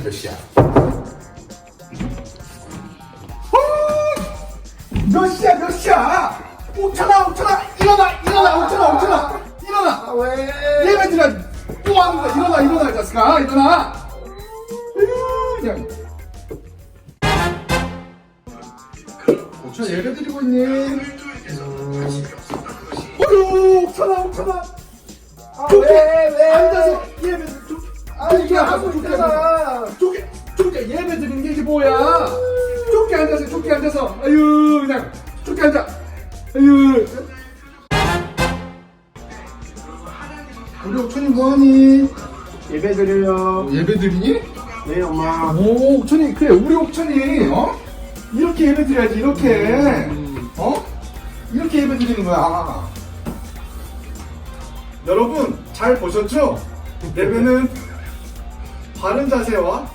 몇 시야? 몇 시야? 5천아 일어나 5천아 일어나. 왜? 예배드려. 또 하는 거야. 일어나 이 자식아 일어나. 그냥 5천아 예배드리고 있니? 옥천아 왜? 앉아서 예배 이게 하고 있잖아. 좁게 예배 드리는 게 이게 뭐야? 좁게 앉아서 아유 그냥 좁게 앉아. 아유 우리 옥천이 뭐하니? 예배 드려요. 예배 드리니? 네, 엄마. 오 옥천이 그래 우리 옥천이 이렇게 예배 드려야지 이렇게 이렇게 예배 드리는 거야. 여러분 잘 보셨죠? 예배는 바른 자세와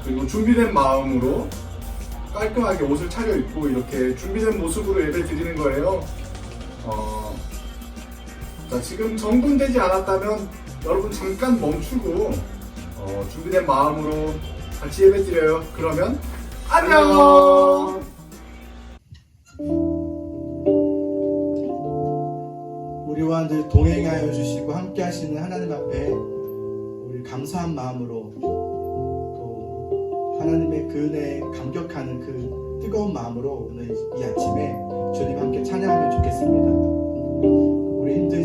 그리고 준비된 마음으로 깔끔하게 옷을 차려입고 이렇게 준비된 모습으로 예배 드리는 거예요. 자, 지금 정돈되지 않았다면 여러분 잠깐 멈추고 준비된 마음으로 같이 예배 드려요. 그러면 안녕. 우리와 늘 동행하여 주시고 함께 하시는 하나님 앞에 우리 감사한 마음으로 또 하나님의 그 은혜에 감격하는 그 뜨거운 마음으로 오늘 이 아침에 주님 함께 찬양하면 좋겠습니다. 우리 힘든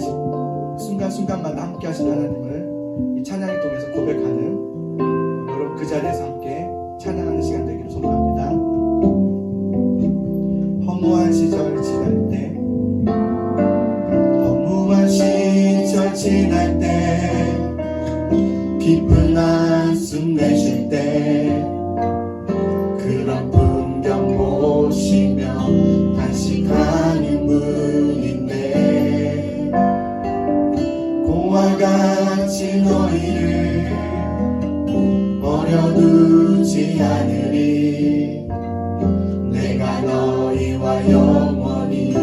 순간순간마다 함께 하시는 하나님을 이 찬양을 통해서 고백하는 여러분 그 자리에서 함께 찬양하는 시간 되기를 소망합니다. 허무한 시절 지날 때 시절 지날 때 깊은 한숨 내쉴 때 그런 풍경 보시며 단식하는 분인데 공과 같이 너희를 버려두지 않으리 내가 너희와 영원히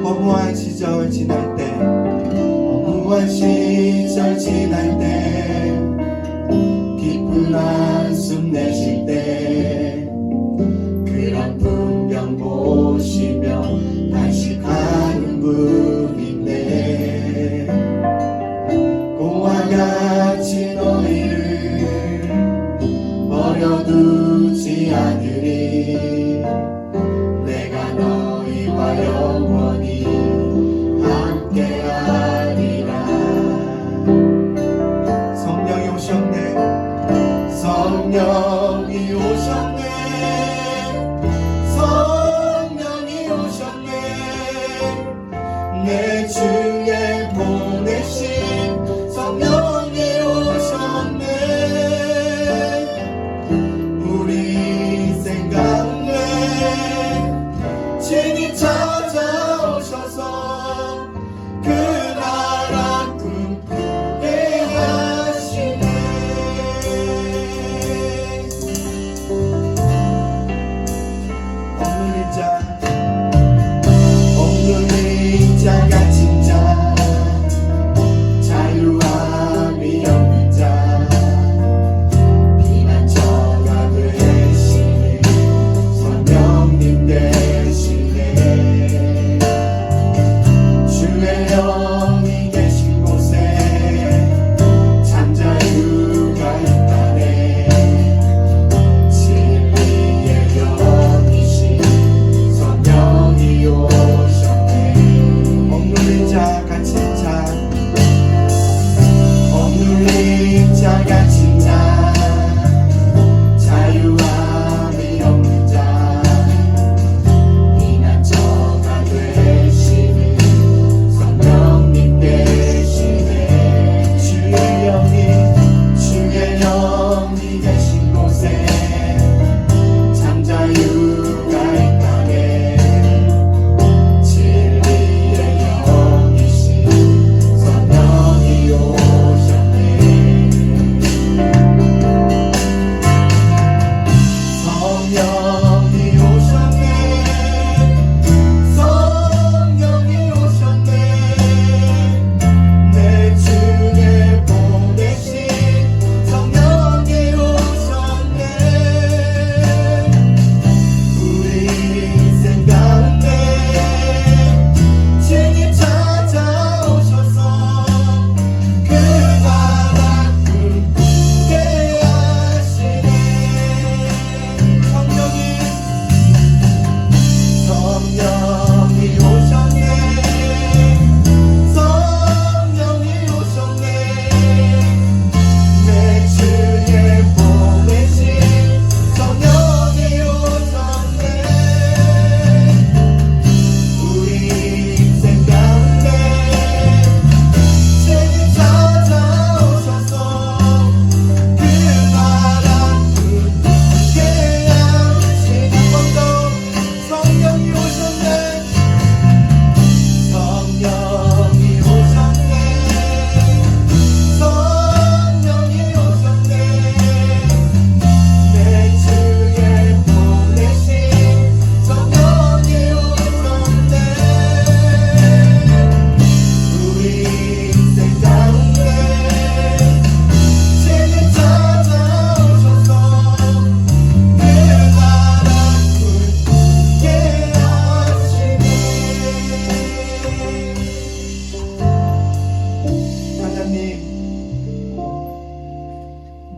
허무한 시절 지날 때 깊은 한숨 내쉴 때 그런 풍경 보시며 단식하는 분인데 공과 같이 너희를 버려두지 않으리 내가 너희와 영원히 함께하리라. 성령이 오셨네 성령이 오셨네 성령이 오셨네 내 주에 보내신 성령이 오셨네 우리 생각에 친히 찾아오셔서 그 나라 꿈꾸게 하시네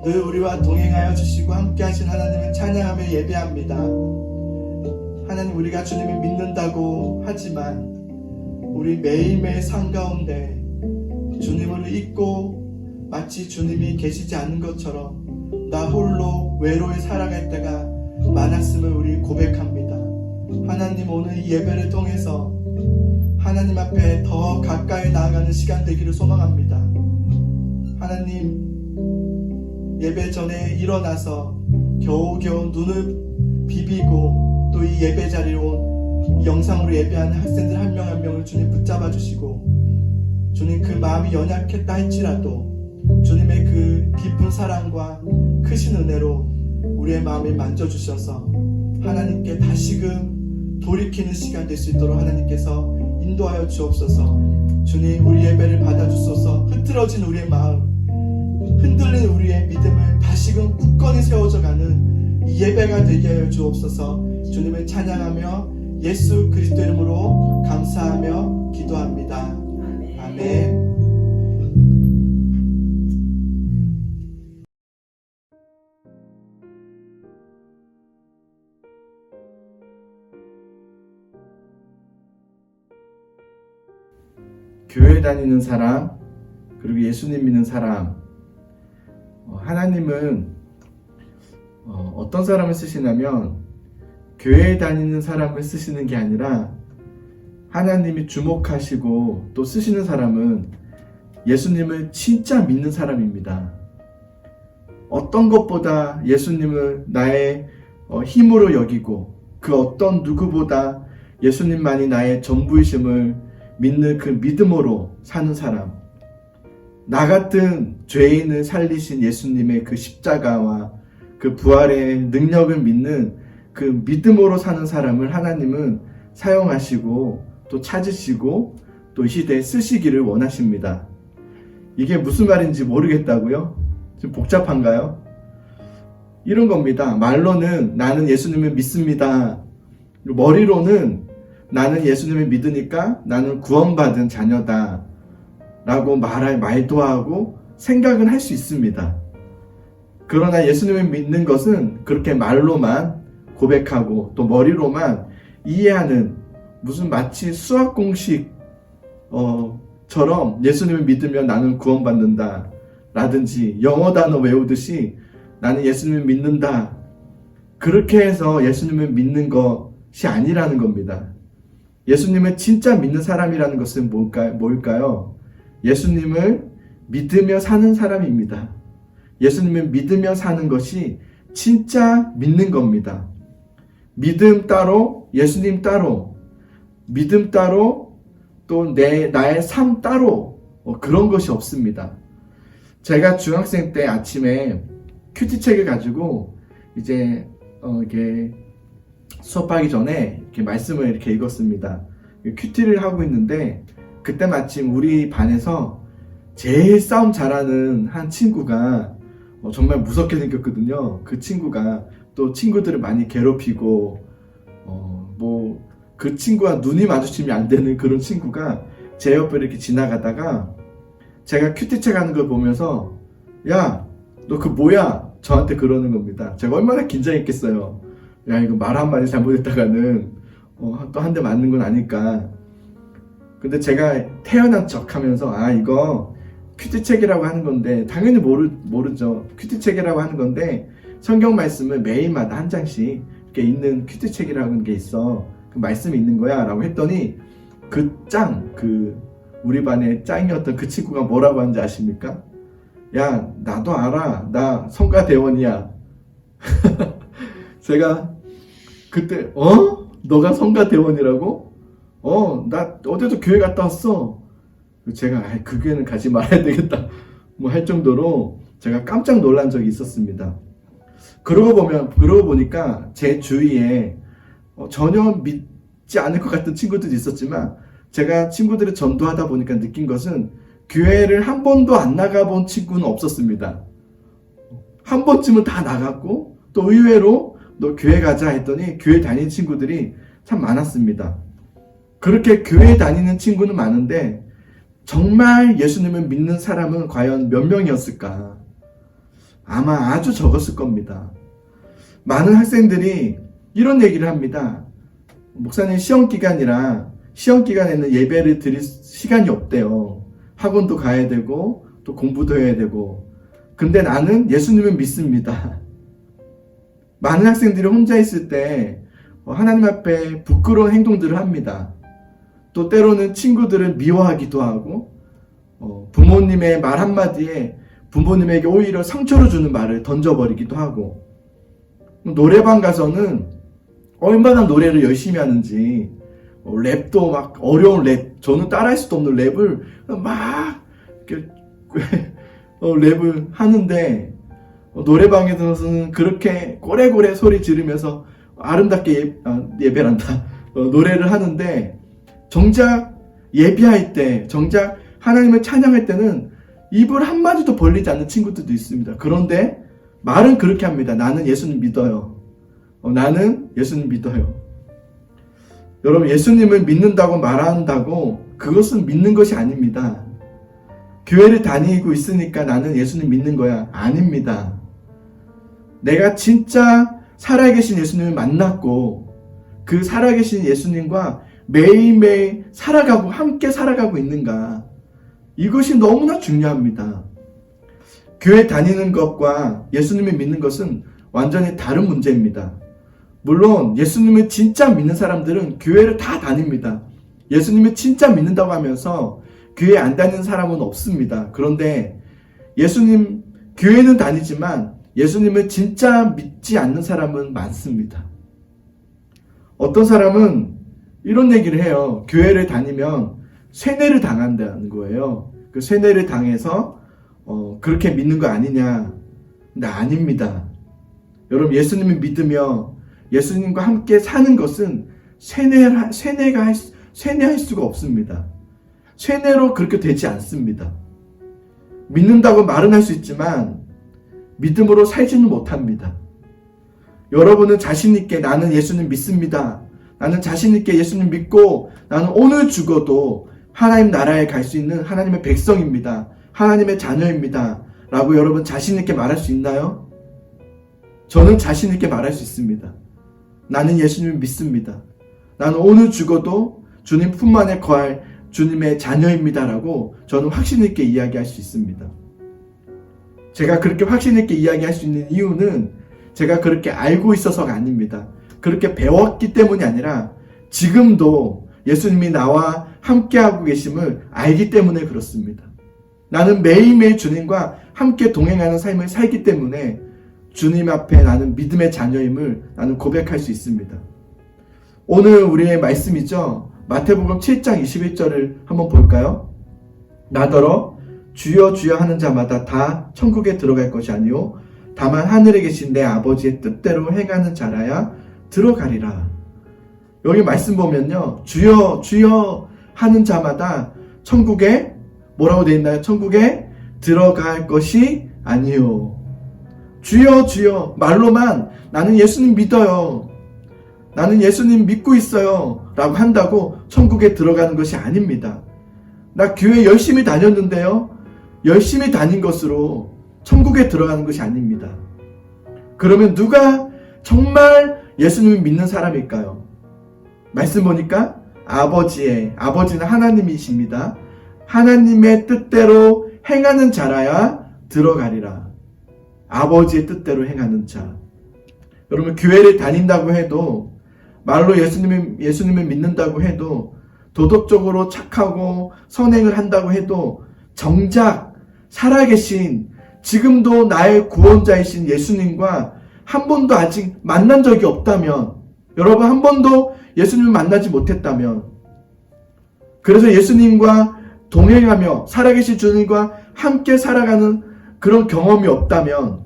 늘 우리와 동행하여 주시고 함께 하신 하나님을 찬양하며 예배합니다. 하나님, 우리가 주님을 믿는다고 하지만 우리 매일매일 삶 가운데 주님을 잊고 마치 주님이 계시지 않는 것처럼 나 홀로 외로이 살아갈 때가 많았음을 우리 고백합니다. 하나님, 오늘 이 예배를 통해서 하나님 앞에 더 가까이 나아가는 시간 되기를 소망합니다. 하나님, 예배 전에 일어나서 겨우겨우 눈을 비비고 또 이 예배 자리에 온 영상으로 예배하는 학생들 한 명 한 명을 주님 붙잡아 주시고, 주님 그 마음이 연약했다 할지라도 주님의 그 깊은 사랑과 크신 은혜로 우리의 마음을 만져주셔서 하나님께 다시금 돌이키는 시간 될 수 있도록 하나님께서 인도하여 주옵소서. 주님, 우리 예배를 받아주소서. 흐트러진 우리의 마음, 흔들린 우리의 믿음을 다시금 굳건히 세워져 가는 이 예배가 되게 하여 주옵소서. 주님을 찬양하며 예수 그리스도 이름으로 감사하며 기도합니다. 아멘. 교회 다니는 사람, 그리고 예수님 믿는 사람, 하나님은 어떤 사람을 쓰시냐면 교회에 다니는 사람을 쓰시는 게 아니라 하나님이 주목하시고 또 쓰시는 사람은 예수님을 진짜 믿는 사람입니다. 어떤 것보다 예수님을 나의 힘으로 여기고 그 어떤 누구보다 예수님만이 나의 전부이심을 믿는 그 믿음으로 사는 사람, 나 같은 죄인을 살리신 예수님의 그 십자가와 그 부활의 능력을 믿는 그 믿음으로 사는 사람을 하나님은 사용하시고 또 찾으시고 또 이 시대에 쓰시기를 원하십니다. 이게 무슨 말인지 모르겠다고요? 좀 복잡한가요? 이런 겁니다. 말로는 나는 예수님을 믿습니다. 머리로는 나는 예수님을 믿으니까 나는 구원받은 자녀다 라고 말도 하고 생각은 할 수 있습니다. 그러나 예수님을 믿는 것은 그렇게 말로만 고백하고 또 머리로만 이해하는 무슨 마치 수학 공식 처럼 예수님을 믿으면 나는 구원받는다 라든지 영어 단어 외우듯이 나는 예수님을 믿는다, 그렇게 해서 예수님을 믿는 것이 아니라는 겁니다. 예수님을 진짜 믿는 사람이라는 것은 뭘까요? 예수님을 믿으며 사는 사람입니다. 예수님을 믿으며 사는 것이 진짜 믿는 겁니다. 믿음 따로, 예수님 따로, 믿음 따로, 또 나의 삶 따로, 그런 것이 없습니다. 제가 중학생 때 아침에 큐티책을 가지고 이제 이렇게 수업하기 전에 이렇게 말씀을 이렇게 읽었습니다. 큐티를 하고 있는데 그때 마침 우리 반에서 제일 싸움 잘하는 한 친구가 정말 무섭게 생겼거든요. 그 친구가 또 친구들을 많이 괴롭히고 그 친구와 눈이 마주치면 안 되는 그런 친구가 제 옆에 이렇게 지나가다가 제가 큐티책 하는 걸 보면서 야, 너 그 뭐야? 저한테 그러는 겁니다. 제가 얼마나 긴장했겠어요. 야, 이거 말 한마디 잘못했다가는 또 한 대 맞는 건 아니까. 근데 제가 태어난 척 하면서 이거 큐티책이라고 하는 건데, 당연히 모르죠. 큐티책이라고 하는 건데 성경 말씀을 매일마다 한 장씩 이렇게 읽는 큐티책이라는 게 있어. 그 말씀이 있는 거야 라고 했더니 우리 반의 짱이었던 그 친구가 뭐라고 하는지 아십니까? 야, 나도 알아. 나 성가대원이야. 제가 그때 너가 성가대원이라고? 나 어제도 교회 갔다 왔어. 제가 그 교회는 가지 말아야 되겠다 할 정도로 제가 깜짝 놀란 적이 있었습니다. 그러고 보니까 제 주위에 전혀 믿지 않을 것 같은 친구들이 있었지만, 제가 친구들을 전도하다 보니까 느낀 것은 교회를 한 번도 안 나가본 친구는 없었습니다. 한 번쯤은 다 나갔고, 또 의외로 너 교회 가자 했더니 교회 다니는 친구들이 참 많았습니다. 그렇게 교회 다니는 친구는 많은데 정말 예수님을 믿는 사람은 과연 몇 명이었을까? 아마 아주 적었을 겁니다. 많은 학생들이 이런 얘기를 합니다. 목사님 시험 기간이라 시험 기간에는 예배를 드릴 시간이 없대요. 학원도 가야 되고 또 공부도 해야 되고. 근데 나는 예수님을 믿습니다. 많은 학생들이 혼자 있을 때 하나님 앞에 부끄러운 행동들을 합니다. 또 때로는 친구들을 미워하기도 하고 부모님의 말 한마디에 부모님에게 오히려 상처를 주는 말을 던져버리기도 하고, 노래방 가서는 얼마나 노래를 열심히 하는지 랩도 막 어려운 랩, 저는 따라할 수도 없는 랩을 막 이렇게 랩을 하는데 노래방에서는 그렇게 꼬레꼬레 소리 지르면서 아름답게 예배란다 노래를 하는데, 정작 예배할 때, 정작 하나님을 찬양할 때는 입을 한마디도 벌리지 않는 친구들도 있습니다. 그런데 말은 그렇게 합니다. 나는 예수님 믿어요. 나는 예수님 믿어요. 여러분, 예수님을 믿는다고 말한다고 그것은 믿는 것이 아닙니다. 교회를 다니고 있으니까 나는 예수님 믿는 거야. 아닙니다. 내가 진짜 살아계신 예수님을 만났고 그 살아계신 예수님과 매일매일 살아가고 함께 살아가고 있는가, 이것이 너무나 중요합니다. 교회 다니는 것과 예수님을 믿는 것은 완전히 다른 문제입니다. 물론 예수님을 진짜 믿는 사람들은 교회를 다 다닙니다. 예수님을 진짜 믿는다고 하면서 교회 안 다니는 사람은 없습니다. 그런데 예수님 교회는 다니지만 예수님을 진짜 믿지 않는 사람은 많습니다. 어떤 사람은 이런 얘기를 해요. 교회를 다니면 세뇌를 당한다는 거예요. 그 세뇌를 당해서 그렇게 믿는 거 아니냐. 근데 아닙니다. 여러분, 예수님을 믿으며 예수님과 함께 사는 것은 세뇌할 수가 없습니다. 세뇌로 그렇게 되지 않습니다. 믿는다고 말은 할 수 있지만 믿음으로 살지는 못합니다. 여러분은 자신 있게 나는 예수님 믿습니다. 나는 자신 있게 예수님 믿고 나는 오늘 죽어도 하나님 나라에 갈 수 있는 하나님의 백성입니다. 하나님의 자녀입니다. 라고 여러분 자신 있게 말할 수 있나요? 저는 자신 있게 말할 수 있습니다. 나는 예수님을 믿습니다. 나는 오늘 죽어도 주님 품 안에 거할 주님의 자녀입니다. 라고 저는 확신 있게 이야기할 수 있습니다. 제가 그렇게 확신 있게 이야기할 수 있는 이유는 제가 그렇게 알고 있어서가 아닙니다. 그렇게 배웠기 때문이 아니라 지금도 예수님이 나와 함께하고 계심을 알기 때문에 그렇습니다. 나는 매일매일 주님과 함께 동행하는 삶을 살기 때문에 주님 앞에 나는 믿음의 자녀임을 나는 고백할 수 있습니다. 오늘 우리의 말씀이죠. 마태복음 7장 21절을 한번 볼까요? 나더러 주여 주여 하는 자마다 다 천국에 들어갈 것이 아니요 다만 하늘에 계신 내 아버지의 뜻대로 행하는 자라야 들어가리라. 여기 말씀 보면요, 주여 주여 하는 자마다 천국에 뭐라고 되어 있나요? 천국에 들어갈 것이 아니요. 주여 주여 말로만 나는 예수님 믿어요, 나는 예수님 믿고 있어요 라고 한다고 천국에 들어가는 것이 아닙니다. 나 교회 열심히 다녔는데요, 열심히 다닌 것으로 천국에 들어가는 것이 아닙니다. 그러면 누가 정말 예수님을 믿는 사람일까요? 말씀 보니까 아버지는 하나님이십니다. 하나님의 뜻대로 행하는 자라야 들어가리라. 아버지의 뜻대로 행하는 자. 여러분, 교회를 다닌다고 해도, 말로 예수님을 믿는다고 해도, 도덕적으로 착하고 선행을 한다고 해도 정작 살아계신 지금도 나의 구원자이신 예수님과 한 번도 아직 만난 적이 없다면, 여러분 한 번도 예수님을 만나지 못했다면, 그래서 예수님과 동행하며 살아계신 주님과 함께 살아가는 그런 경험이 없다면,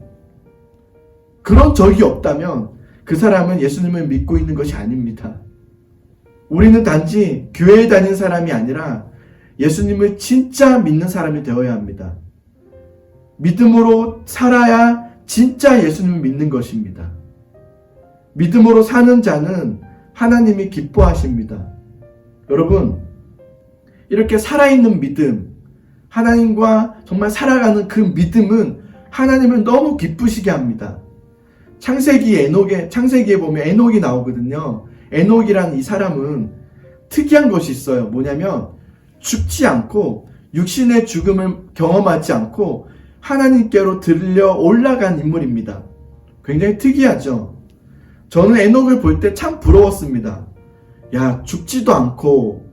그런 적이 없다면 그 사람은 예수님을 믿고 있는 것이 아닙니다. 우리는 단지 교회에 다니는 사람이 아니라 예수님을 진짜 믿는 사람이 되어야 합니다. 믿음으로 살아야 진짜 예수님을 믿는 것입니다. 믿음으로 사는 자는 하나님이 기뻐하십니다. 여러분, 이렇게 살아있는 믿음, 하나님과 정말 살아가는 그 믿음은 하나님을 너무 기쁘시게 합니다. 창세기에 보면 에녹이 나오거든요. 에녹이란 이 사람은 특이한 것이 있어요. 뭐냐면 죽지 않고 육신의 죽음을 경험하지 않고 하나님께로 들려 올라간 인물입니다. 굉장히 특이하죠. 저는 에녹을 볼 때 참 부러웠습니다. 야, 죽지도 않고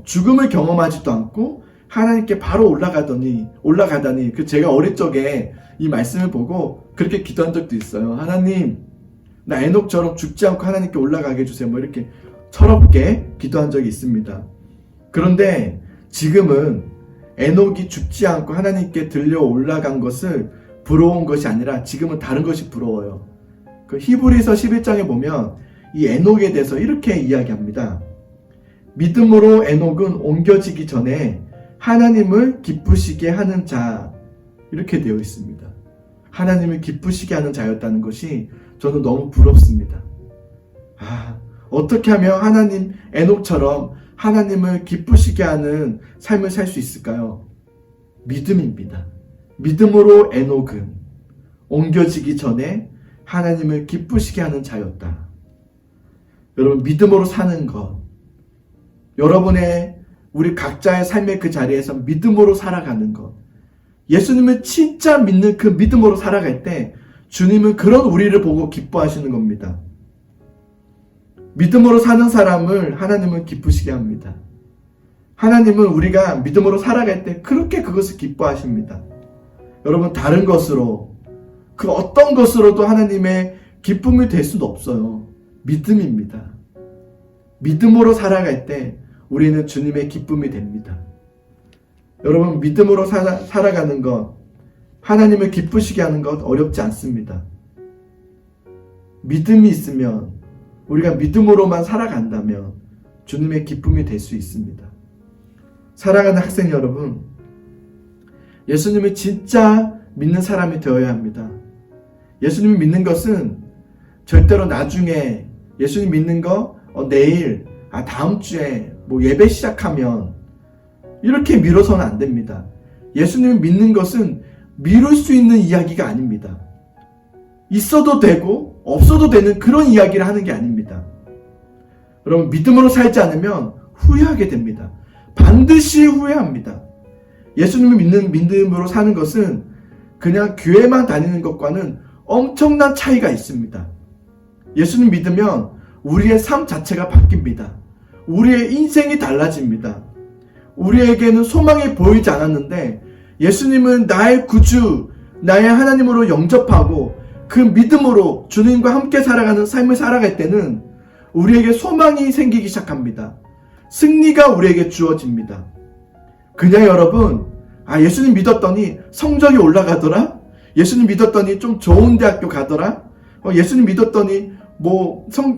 죽음을 경험하지도 않고 하나님께 바로 올라가다니 제가 어릴 적에 이 말씀을 보고 그렇게 기도한 적도 있어요. 하나님, 나 에녹처럼 죽지 않고 하나님께 올라가게 해주세요. 뭐 이렇게 철없게 기도한 적이 있습니다. 그런데 지금은 에녹이 죽지 않고 하나님께 들려 올라간 것을 부러운 것이 아니라 지금은 다른 것이 부러워요. 그 히브리서 11장에 보면 이 에녹에 대해서 이렇게 이야기합니다. 믿음으로 에녹은 옮겨지기 전에 하나님을 기쁘시게 하는 자, 이렇게 되어 있습니다. 하나님을 기쁘시게 하는 자였다는 것이 저는 너무 부럽습니다. 어떻게 하면 에녹처럼 하나님을 기쁘시게 하는 삶을 살 수 있을까요? 믿음입니다. 믿음으로 에녹은 옮겨지기 전에 하나님을 기쁘시게 하는 자였다. 여러분, 믿음으로 사는 것, 여러분의 우리 각자의 삶의 그 자리에서 믿음으로 살아가는 것, 예수님을 진짜 믿는 그 믿음으로 살아갈 때 주님은 그런 우리를 보고 기뻐하시는 겁니다. 믿음으로 사는 사람을 하나님은 기쁘시게 합니다. 하나님은 우리가 믿음으로 살아갈 때 그렇게 그것을 기뻐하십니다. 여러분, 다른 것으로, 그 어떤 것으로도 하나님의 기쁨이 될 수는 없어요. 믿음입니다. 믿음으로 살아갈 때 우리는 주님의 기쁨이 됩니다. 여러분, 믿음으로 살아가는 것, 하나님을 기쁘시게 하는 것 어렵지 않습니다. 믿음이 있으면, 우리가 믿음으로만 살아간다면 주님의 기쁨이 될 수 있습니다. 사랑하는 학생 여러분, 예수님을 진짜 믿는 사람이 되어야 합니다. 예수님을 믿는 것은 절대로 나중에 예수님 믿는 거 내일, 다음 주에 예배 시작하면 이렇게 미뤄서는 안 됩니다. 예수님을 믿는 것은 미룰 수 있는 이야기가 아닙니다. 있어도 되고 없어도 되는 그런 이야기를 하는 게 아닙니다. 여러분, 믿음으로 살지 않으면 후회하게 됩니다. 반드시 후회합니다. 예수님을 믿는 믿음으로 사는 것은 그냥 교회만 다니는 것과는 엄청난 차이가 있습니다. 예수님 믿으면 우리의 삶 자체가 바뀝니다. 우리의 인생이 달라집니다. 우리에게는 소망이 보이지 않았는데 예수님은 나의 구주, 나의 하나님으로 영접하고 그 믿음으로 주님과 함께 살아가는 삶을 살아갈 때는 우리에게 소망이 생기기 시작합니다. 승리가 우리에게 주어집니다. 그냥 여러분, 예수님 믿었더니 성적이 올라가더라? 예수님 믿었더니 좀 좋은 대학교 가더라? 예수님 믿었더니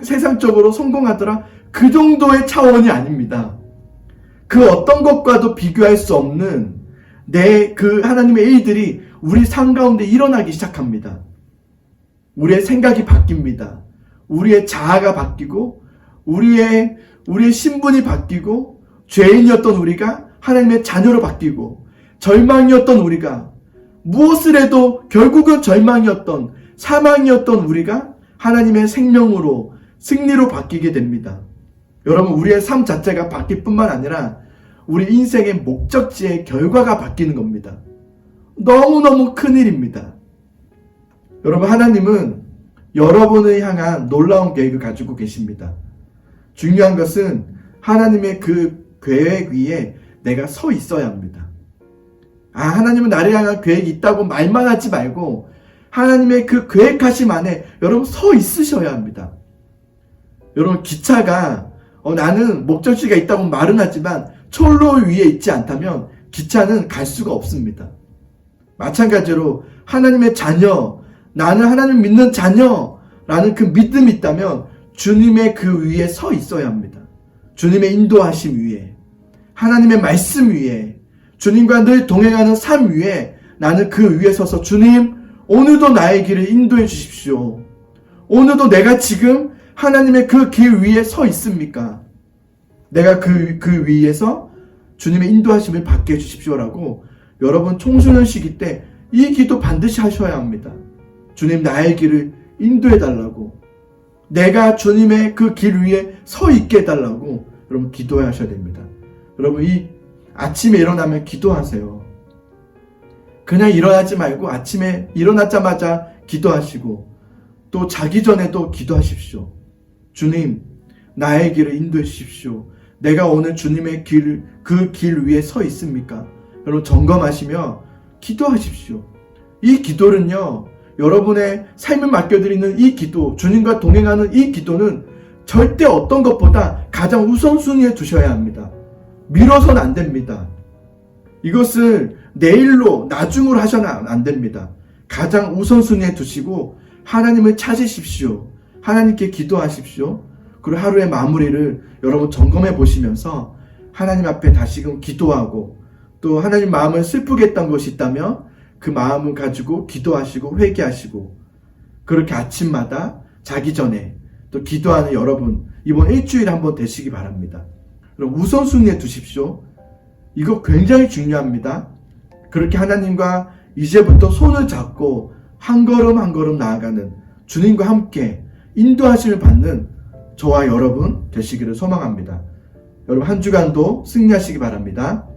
세상적으로 성공하더라? 그 정도의 차원이 아닙니다. 그 어떤 것과도 비교할 수 없는 그 하나님의 일들이 우리 삶 가운데 일어나기 시작합니다. 우리의 생각이 바뀝니다. 우리의 자아가 바뀌고 우리의 신분이 바뀌고 죄인이었던 우리가 하나님의 자녀로 바뀌고 절망이었던 우리가 무엇을 해도 결국은 절망이었던 사망이었던 우리가 하나님의 생명으로 승리로 바뀌게 됩니다. 여러분, 우리의 삶 자체가 바뀔 뿐만 아니라 우리 인생의 목적지의 결과가 바뀌는 겁니다. 너무너무 큰일입니다. 여러분, 하나님은 여러분을 향한 놀라운 계획을 가지고 계십니다. 중요한 것은 하나님의 그 계획 위에 내가 서 있어야 합니다. 하나님은 나를 향한 계획이 있다고 말만 하지 말고 하나님의 그 계획하심 안에 여러분 서 있으셔야 합니다. 여러분, 기차가 나는 목적지가 있다고 말은 하지만 철로 위에 있지 않다면 기차는 갈 수가 없습니다. 마찬가지로 하나님의 자녀, 나는 하나님 믿는 자녀라는 그 믿음이 있다면 주님의 그 위에 서 있어야 합니다. 주님의 인도하심 위에, 하나님의 말씀 위에, 주님과 늘 동행하는 삶 위에 나는 그 위에 서서 주님, 오늘도 나의 길을 인도해 주십시오. 오늘도 내가 지금 하나님의 그 길 위에 서 있습니까? 내가 그 위에서 주님의 인도하심을 받게 해주십시오라고 여러분 청소년 시기 때 이 기도 반드시 하셔야 합니다. 주님, 나의 길을 인도해 달라고, 내가 주님의 그 길 위에 서 있게 해달라고 여러분 기도하셔야 됩니다. 여러분, 이 아침에 일어나면 기도하세요. 그냥 일어나지 말고 아침에 일어나자마자 기도하시고 또 자기 전에도 기도하십시오. 주님, 나의 길을 인도해 주십시오. 내가 오늘 주님의 그 길 위에 서 있습니까? 여러분 점검하시며 기도하십시오. 이 기도는요, 여러분의 삶을 맡겨드리는 이 기도, 주님과 동행하는 이 기도는 절대 어떤 것보다 가장 우선순위에 두셔야 합니다. 미뤄서는 안 됩니다. 이것을 내일로, 나중으로 하셔는 안 됩니다. 가장 우선순위에 두시고 하나님을 찾으십시오. 하나님께 기도하십시오. 그리고 하루의 마무리를 여러분 점검해 보시면서 하나님 앞에 다시금 기도하고, 또 하나님 마음을 슬프게 했던 것이 있다면 그 마음을 가지고 기도하시고 회개하시고, 그렇게 아침마다 자기 전에 또 기도하는 여러분, 이번 일주일에 한번 되시기 바랍니다. 여러분 우선순위에 두십시오. 이거 굉장히 중요합니다. 그렇게 하나님과 이제부터 손을 잡고 한 걸음 한 걸음 나아가는, 주님과 함께 인도하심을 받는 저와 여러분 되시기를 소망합니다. 여러분 한 주간도 승리하시기 바랍니다.